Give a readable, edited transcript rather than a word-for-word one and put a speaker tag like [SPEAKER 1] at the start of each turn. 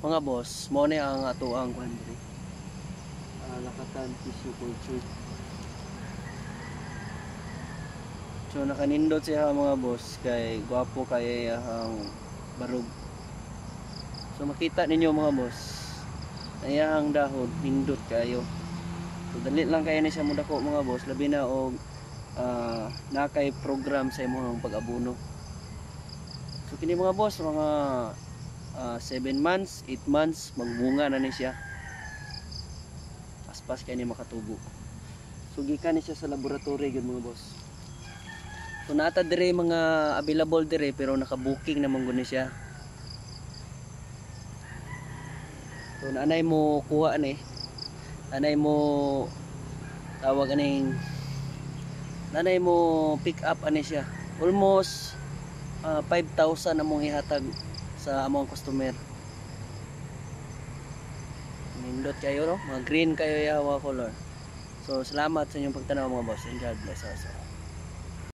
[SPEAKER 1] Mga boss, mo ni ang ato ang kuan diri. Lakatan tissue culture. So nakanindot siya mga boss kay gwapo kay ang barug. So makita ninyo mga boss, ayang dahon nindot kayo. So dali lang kaya ni siya mudako mga boss, labi na og nakay program sa imong pag-abono. So kini mga boss, mga 7 months, 8 months magbunga na ni siya. Paspas kay ni makatubo. So gikan ni siya sa laboratory gyud mga boss. So nata dire mga available dire pero naka-booking naman gud ni siya. So nanay mo kuha ni. Nanay mo tawag aning nanay mo pick up ani siya. Almost 5,000 among ihatag sa among customer. Nindot kayo no, mga green kayo yawa color. So salamat sa inyong pagtanaw mga boss, and God bless us.